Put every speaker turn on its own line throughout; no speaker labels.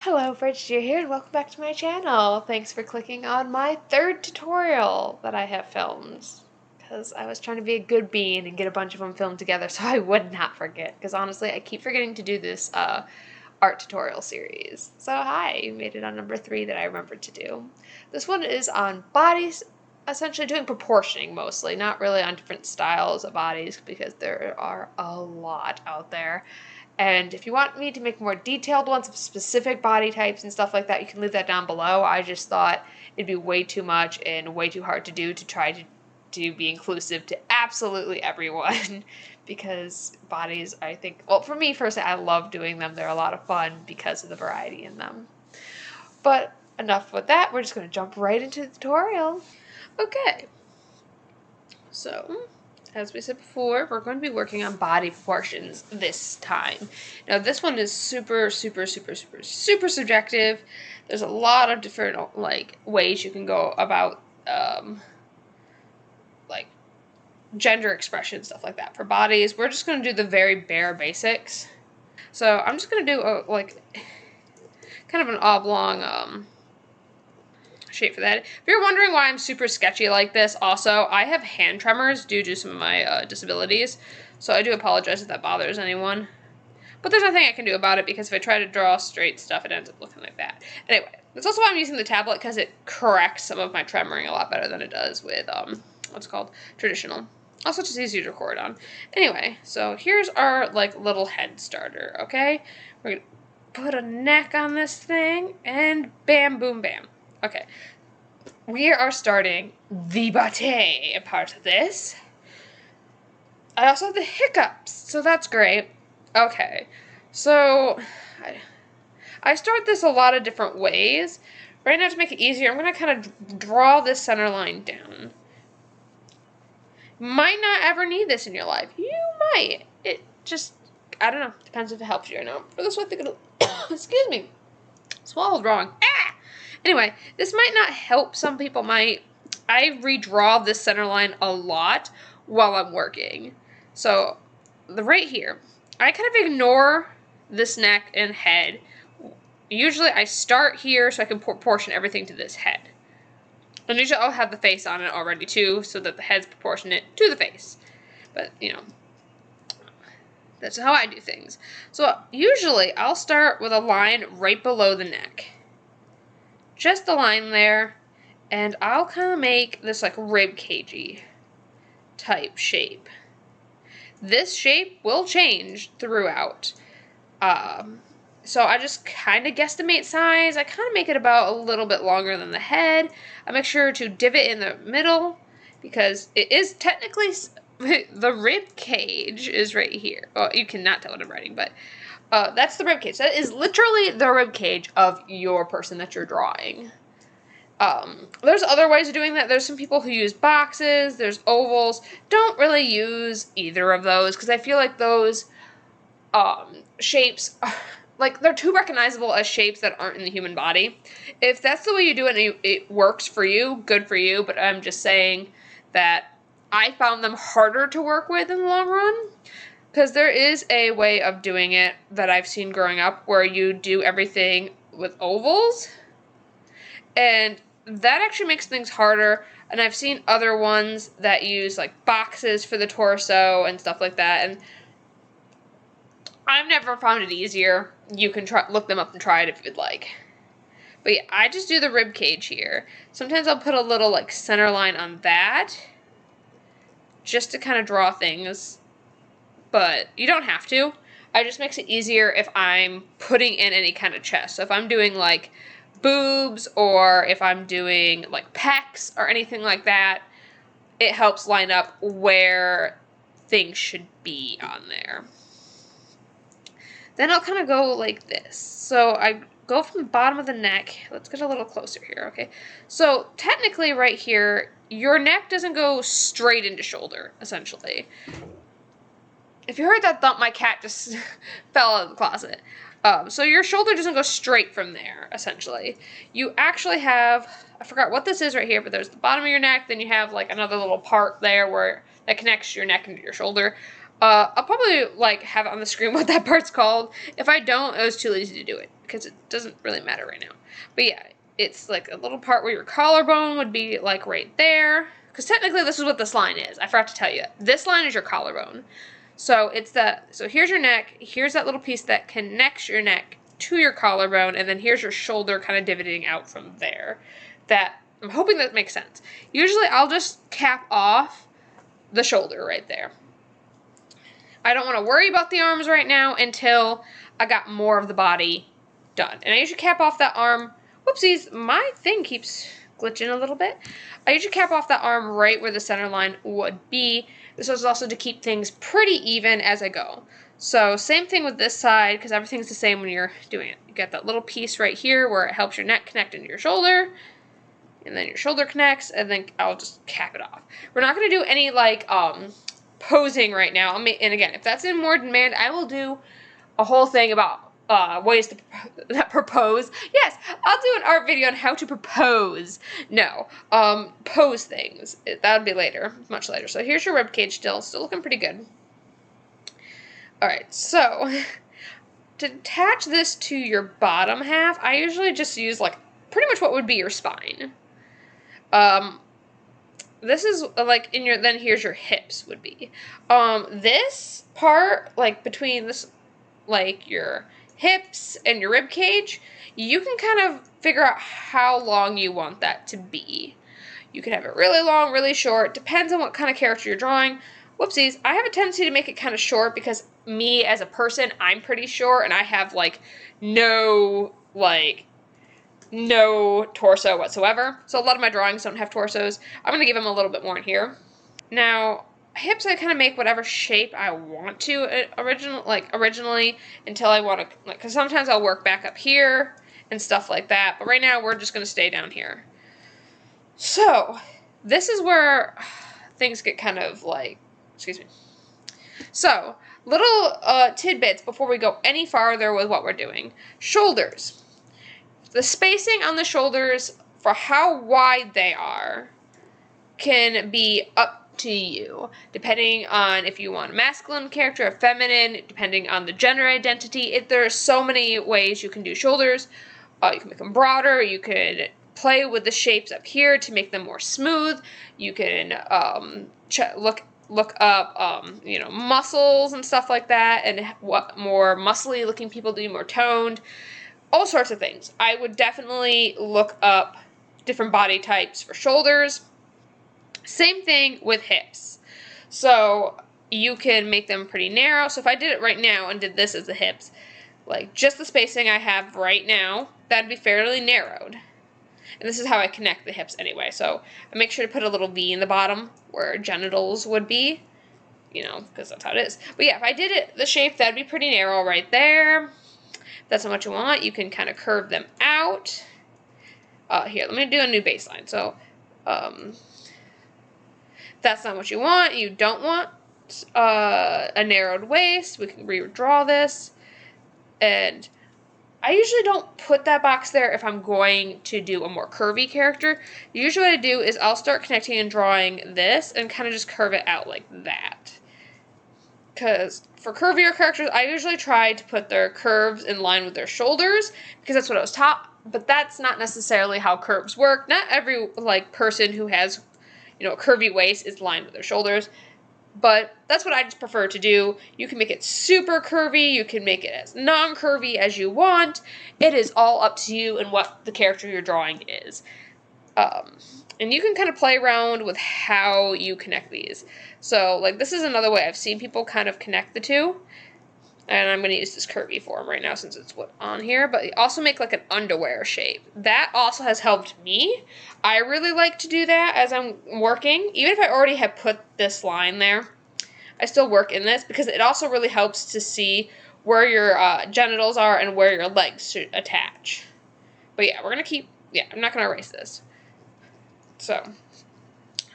Hello, Bridget here, and welcome back to my channel. Thanks for clicking on my third tutorial that I have filmed. Because I was trying to be a good bean and get a bunch of them filmed together so I would not forget. Because honestly, I keep forgetting to do this art tutorial series. So hi, you made it on number 3 that I remembered to do. This one is on bodies, essentially doing proportioning mostly, not really on different styles of bodies because there are a lot out there. And if you want me to make more detailed ones of specific body types and stuff like that, you can leave that down below. I just thought it'd be way too much and way too hard to do to try to be inclusive to absolutely everyone because bodies, I think, well, for me personally, I love doing them. They're a lot of fun because of the variety in them. But enough with that. We're just going to jump right into the tutorial. Okay. So, as we said before, we're going to be working on body proportions this time. Now, this one is super subjective. There's a lot of different, ways you can go about, gender expression, stuff like that. For bodies, we're just going to do the very bare basics. So, I'm just going to do, kind of an oblong, shape for that. If you're wondering why I'm super sketchy like this, also, I have hand tremors due to some of my disabilities, so I do apologize if that bothers anyone. But there's nothing I can do about it because if I try to draw straight stuff, it ends up looking like that. Anyway, that's also why I'm using the tablet because it corrects some of my tremoring a lot better than it does with, traditional. Also, just easier to record on. Anyway, so here's our, little head starter, okay? We're going to put a neck on this thing, and bam, boom, bam. Okay, we are starting the bate part of this. I also have the hiccups, so that's great. Okay, so I start this a lot of different ways. Right now, to make it easier, I'm going to kind of draw this center line down. Might not ever need this in your life. You might. It just, I don't know, depends if it helps you or not. For this one, I think it'll, excuse me, swallowed wrong. Anyway, this might not help. Some people might. I redraw this center line a lot while I'm working. So, right here, I kind of ignore this neck and head. Usually I start here so I can proportion everything to this head. And usually I'll have the face on it already too, so that the head's proportionate to the face. But, that's how I do things. So, usually I'll start with a line right below the neck. Just the line there, and I'll kind of make this rib cagey type shape. This shape will change throughout. So I just kind of guesstimate size. I kind of make it about a little bit longer than the head. I make sure to divot in the middle because it is technically the rib cage is right here. Well, you cannot tell what I'm writing, but that's the rib cage. That is literally the rib cage of your person that you're drawing. There's other ways of doing that. There's some people who use boxes. There's ovals. Don't really use either of those because I feel like those shapes, they're too recognizable as shapes that aren't in the human body. If that's the way you do it and it works for you, good for you. But I'm just saying that I found them harder to work with in the long run. Because there is a way of doing it that I've seen growing up where you do everything with ovals. And that actually makes things harder. And I've seen other ones that use boxes for the torso and stuff like that. And I've never found it easier. You can look them up and try it if you'd like. But yeah, I just do the rib cage here. Sometimes I'll put a little center line on that. Just to kind of draw things. But you don't have to. It just makes it easier if I'm putting in any kind of chest. So if I'm doing boobs or if I'm doing pecs or anything like that, it helps line up where things should be on there. Then I'll kind of go like this. So I go from the bottom of the neck. Let's get a little closer here, okay? So technically right here, your neck doesn't go straight into shoulder, essentially. If you heard that thump, my cat just fell out of the closet. So your shoulder doesn't go straight from there, essentially. You actually have, I forgot what this is right here, but there's the bottom of your neck, then you have another little part there that connects your neck into your shoulder. I'll probably like have it on the screen what that part's called. If I don't, I was too lazy to do it because it doesn't really matter right now. But yeah, it's like a little part where your collarbone would be like right there. Because technically this is what this line is. I forgot to tell you. This line is your collarbone. So it's so here's your neck. Here's that little piece that connects your neck to your collarbone. And then here's your shoulder kind of divoting out from there. I'm hoping that makes sense. Usually I'll just cap off the shoulder right there. I don't want to worry about the arms right now until I got more of the body done. And I usually cap off that arm. Whoopsies, my thing keeps glitching a little bit. I usually cap off that arm right where the center line would be. This is also to keep things pretty even as I go. So same thing with this side, because everything's the same when you're doing it. You got that little piece right here where it helps your neck connect into your shoulder. And then your shoulder connects, and then I'll just cap it off. We're not going to do any, like, posing right now. And again, if that's in more demand, I will do a whole thing about ways to propose. Yes, I'll do an art video on how to propose. No, pose things. That would be later, much later. So here's your rib cage still looking pretty good. All right, so to attach this to your bottom half, I usually just use like pretty much what would be your spine. This is like then here's your hips would be. This part, like between this, like your hips and your rib cage, you can kind of figure out how long you want that to be. You can have it really long, really short, depends on what kind of character you're drawing. Whoopsies, I have a tendency to make it kind of short because me as a person, I'm pretty short and I have like no torso whatsoever. So a lot of my drawings don't have torsos. I'm going to give them a little bit more in here. Now, hips I kind of make whatever shape I want to originally until I want to, like, because sometimes I'll work back up here and stuff like that. But right now we're just going to stay down here. So this is where things get kind of like, excuse me. So little tidbits before we go any farther with what we're doing. Shoulders. The spacing on the shoulders for how wide they are can be up to you, depending on if you want a masculine character or feminine, depending on the gender identity. There are so many ways you can do shoulders. You can make them broader. You could play with the shapes up here to make them more smooth. You can look up, muscles and stuff like that, and what more muscly looking people do, more toned. All sorts of things. I would definitely look up different body types for shoulders. Same thing with hips. So you can make them pretty narrow. So if I did it right now and did this as the hips, like just the spacing I have right now, that'd be fairly narrowed. And this is how I connect the hips anyway. So I make sure to put a little V in the bottom where genitals would be, because that's how it is. But yeah, if I did it the shape, that'd be pretty narrow right there. That's not what you want. You can kind of curve them out. Here, let me do a new baseline. So, that's not what you want. You don't want a narrowed waist. We can redraw this. And I usually don't put that box there if I'm going to do a more curvy character. Usually what I do is I'll start connecting and drawing this and kind of just curve it out like that. Because for curvier characters, I usually try to put their curves in line with their shoulders because that's what I was taught. But that's not necessarily how curves work. Not every person who has, a curvy waist is lined with their shoulders. But that's what I just prefer to do. You can make it super curvy. You can make it as non-curvy as you want. It is all up to you and what the character you're drawing is. And you can kind of play around with how you connect these. So, this is another way I've seen people kind of connect the two. And I'm going to use this curvy form right now since it's on here. But you also make an underwear shape. That also has helped me. I really like to do that as I'm working. Even if I already have put this line there, I still work in this because it also really helps to see where your genitals are and where your legs should attach. But yeah, we're going to keep, I'm not going to erase this. So,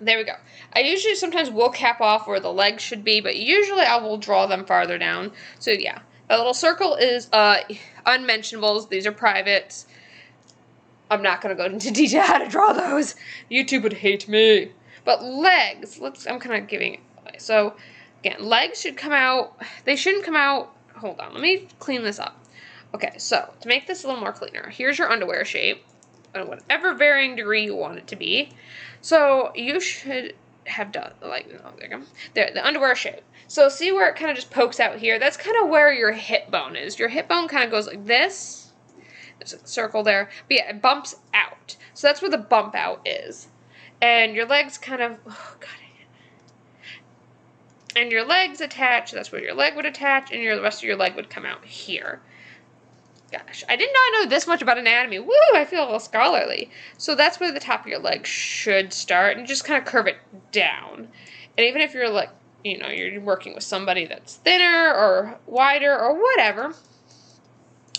there we go. I usually sometimes will cap off where the legs should be, but usually I will draw them farther down. So yeah, that little circle is unmentionables. These are privates. I'm not going to go into detail how to draw those. YouTube would hate me. But legs, I'm kind of giving it away. So, Again, legs should come out, they shouldn't come out, hold on, let me clean this up. Okay, so to make this a little more cleaner, here's your underwear shape, whatever varying degree you want it to be. So you should have done, like, oh, there you go. There, the underwear shape. So see where it kind of just pokes out here? That's kind of where your hip bone is. Your hip bone kind of goes like this. There's a circle there. But yeah, it bumps out. So that's where the bump out is. And your legs kind of, oh, God. And your legs attach, that's where your leg would attach, and the rest of your leg would come out here. Gosh, I did not know this much about anatomy. Woo, I feel a little scholarly. So that's where the top of your leg should start, and just kind of curve it down. And even if you're like, you know, you're working with somebody that's thinner or wider or whatever,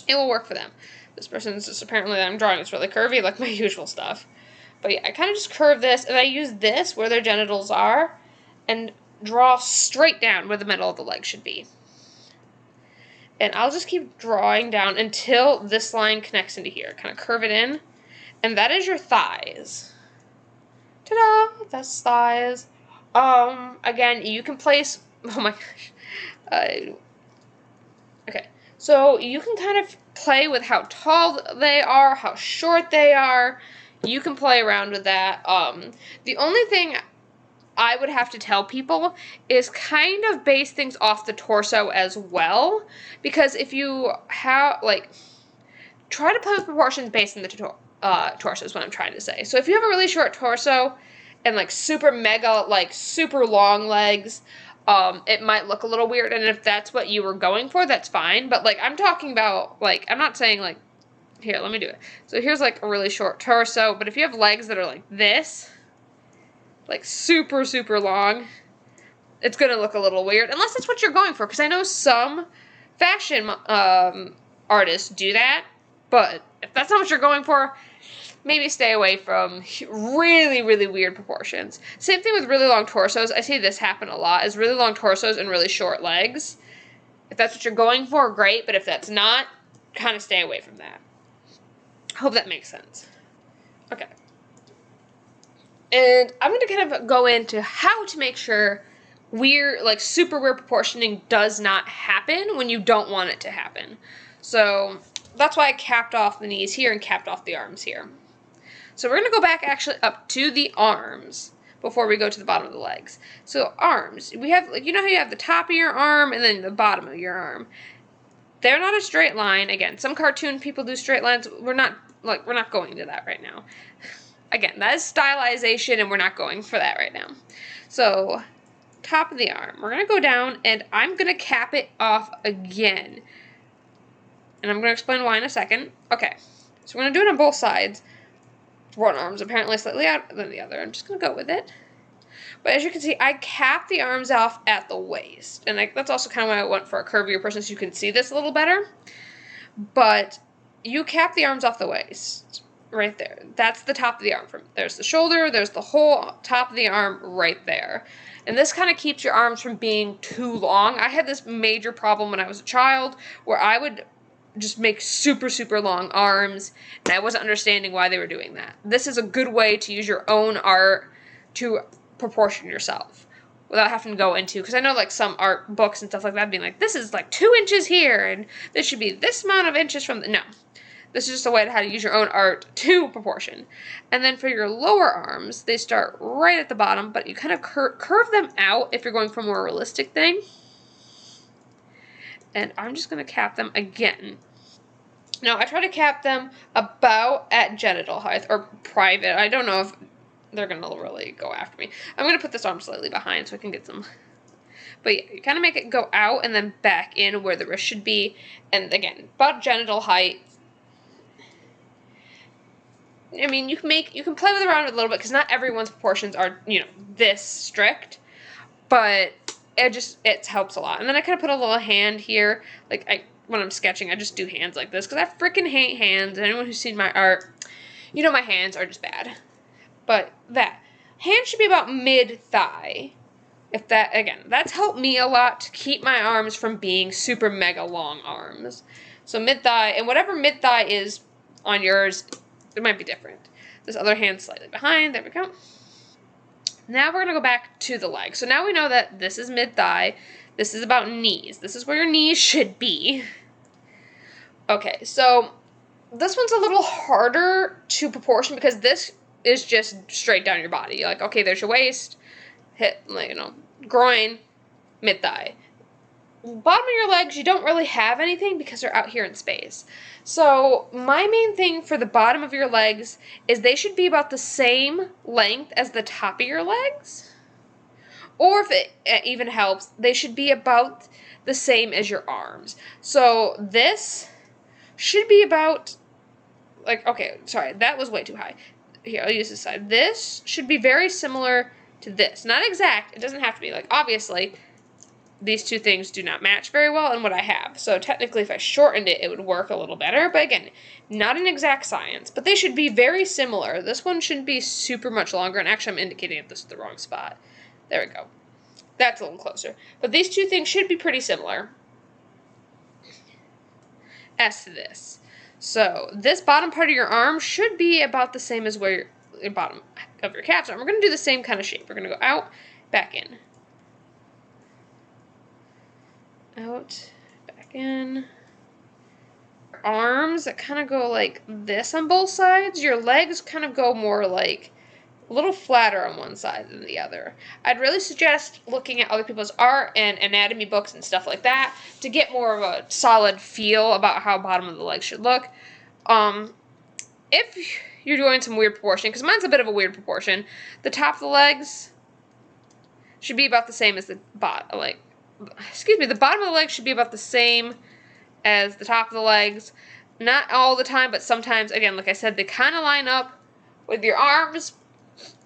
it will work for them. This person's just apparently that I'm drawing is really curvy, like my usual stuff. But yeah, I kind of just curve this, and I use this where their genitals are, and draw straight down where the middle of the leg should be. And I'll just keep drawing down until this line connects into here. Kind of curve it in. And that is your thighs. Ta-da! That's thighs. Again, you can place... Oh my gosh. Okay. So you can kind of play with how tall they are, how short they are. You can play around with that. The only thing I would have to tell people is kind of base things off the torso as well, because if you have, like, try to play with proportions based on the torso is what I'm trying to say. So if you have a really short torso and, like, super mega, like, super long legs, it might look a little weird, and if that's what you were going for, that's fine, but, like, I'm talking about, like, I'm not saying, like, here, let me do it. So here's, like, a really short torso, but if you have legs that are like this, like super, super long, it's going to look a little weird, unless that's what you're going for, because I know some fashion artists do that, but if that's not what you're going for, maybe stay away from really, really weird proportions. Same thing with really long torsos. I see this happen a lot, is really long torsos and really short legs. If that's what you're going for, great, but if that's not, kind of stay away from that. Hope that makes sense. Okay. And I'm going to kind of go into how to make sure weird, like super weird proportioning does not happen when you don't want it to happen. So that's why I capped off the knees here and capped off the arms here. So we're going to go back actually up to the arms before we go to the bottom of the legs. So arms, we have, like, you know how you have the top of your arm and then the bottom of your arm. They're not a straight line. Again, some cartoon people do straight lines. We're not going to that right now. Again, that is stylization, and we're not going for that right now. So, top of the arm. We're going to go down, and I'm going to cap it off again. And I'm going to explain why in a second. Okay, so we're going to do it on both sides. One arm's apparently slightly out than the other. I'm just going to go with it. But as you can see, I cap the arms off at the waist. And that's also kind of why I went for a curvier person, so you can see this a little better. But you cap the arms off the waist. Right there. That's the top of the arm. There's the shoulder, there's the whole top of the arm right there. And this kind of keeps your arms from being too long. I had this major problem when I was a child where I would just make super, super long arms, and I wasn't understanding why they were doing that. This is a good way to use your own art to proportion yourself without having to go into, because I know like some art books and stuff like that being like, this is like 2 inches here, and this should be this amount of inches from no. This is just a way to how to use your own art to proportion. And then for your lower arms, they start right at the bottom, but you kind of curve them out if you're going for a more realistic thing. And I'm just going to cap them again. Now, I try to cap them about at genital height, or private. I don't know if they're going to really go after me. I'm going to put this arm slightly behind so I can get some. But yeah, you kind of make it go out and then back in where the wrist should be. And again, about genital height. I mean, you can play with around it a little bit, because not everyone's proportions are, you know, this strict, but it helps a lot. And then I kind of put a little hand here, like when I'm sketching, I just do hands like this, because I freaking hate hands. Anyone who's seen my art, you know my hands are just bad. But that hand should be about mid-thigh. If that, again, that's helped me a lot to keep my arms from being super mega long arms. So mid-thigh, and whatever mid-thigh is on yours, it might be different. This other hand's slightly behind. There we go. Now we're going to go back to the leg. So now we know that this is mid-thigh. This is about knees. This is where your knees should be. Okay, so this one's a little harder to proportion because this is just straight down your body. Like, okay, there's your waist, hip, you know, groin, mid-thigh. Bottom of your legs, you don't really have anything because they're out here in space. So my main thing for the bottom of your legs is they should be about the same length as the top of your legs. Or if it even helps, they should be about the same as your arms. So this should be about, like, okay, sorry, that was way too high. Here, I'll use this side. This should be very similar to this. Not exact. It doesn't have to be. Like, obviously, these two things do not match very well in what I have. So technically, if I shortened it, it would work a little better. But again, not an exact science. But they should be very similar. This one shouldn't be super much longer. And actually, I'm indicating that this is the wrong spot. There we go. That's a little closer. But these two things should be pretty similar as to this. So this bottom part of your arm should be about the same as where your bottom of your calf's arm. We're going to do the same kind of shape. We're going to go out, back in. Out, back in. Arms that kind of go like this on both sides. Your legs kind of go more like a little flatter on one side than the other. I'd really suggest looking at other people's art and anatomy books and stuff like that to get more of a solid feel about how bottom of the legs should look. If you're doing some weird proportion, because mine's a bit of a weird proportion, the top of the legs should be about the same as the bottom, the bottom of the legs should be about the same as the top of the legs. Not all the time, but sometimes, again, like I said, they kind of line up with your arms,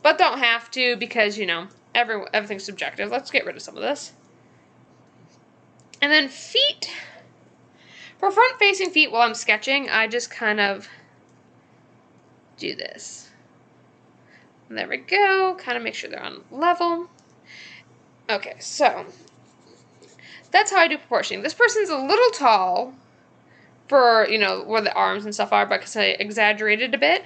but don't have to because, you know, everything's subjective. Let's get rid of some of this. And then feet. For front-facing feet, while I'm sketching, I just kind of do this. And there we go. Kind of make sure they're on level. Okay, so that's how I do proportioning. This person's a little tall for, you know, where the arms and stuff are, because I exaggerated a bit.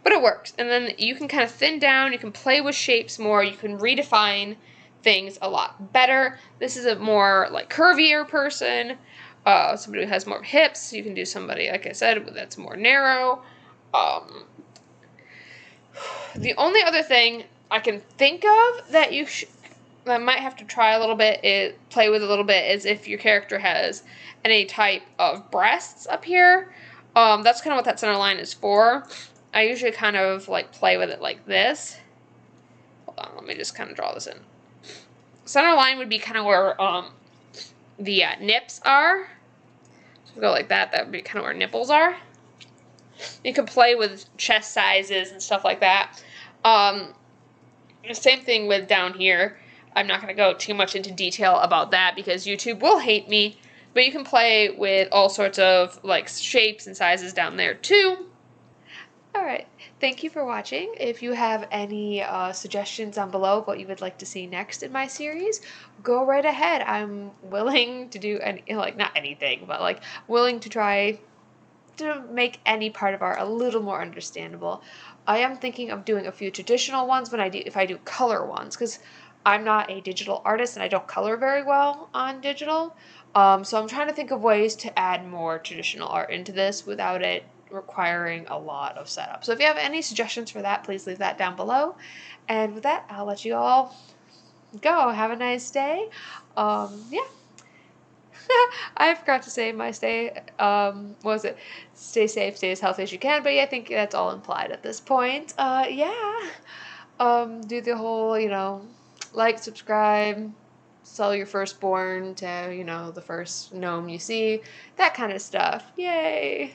But it works. And then you can kind of thin down. You can play with shapes more. You can redefine things a lot better. This is a more, like, curvier person. Somebody who has more hips. You can do somebody, like I said, that's more narrow. The only other thing I can think of that you that might have to try a little bit, play with a little bit, is if your character has any type of breasts up here. That's kind of what that center line is for. I usually kind of like play with it like this. Hold on, let me just kind of draw this in. Center line would be kind of where the nips are. So if we go like that, that would be kind of where nipples are. You can play with chest sizes and stuff like that. Same thing with down here. I'm not going to go too much into detail about that because YouTube will hate me. But you can play with all sorts of like shapes and sizes down there too. Alright, thank you for watching. If you have any suggestions down below of what you would like to see next in my series, go right ahead. I'm willing to do not anything, but like willing to try to make any part of art a little more understandable. I am thinking of doing a few traditional ones if I do color ones, because I'm not a digital artist and I don't color very well on digital. So I'm trying to think of ways to add more traditional art into this without it requiring a lot of setup. So if you have any suggestions for that, please leave that down below. And with that, I'll let you all go. Have a nice day. Yeah. I forgot to say my stay, stay safe, stay as healthy as you can, but yeah, I think that's all implied at this point. Yeah. Do the whole, you know, like, subscribe, sell your firstborn to, you know, the first gnome you see, that kind of stuff. Yay.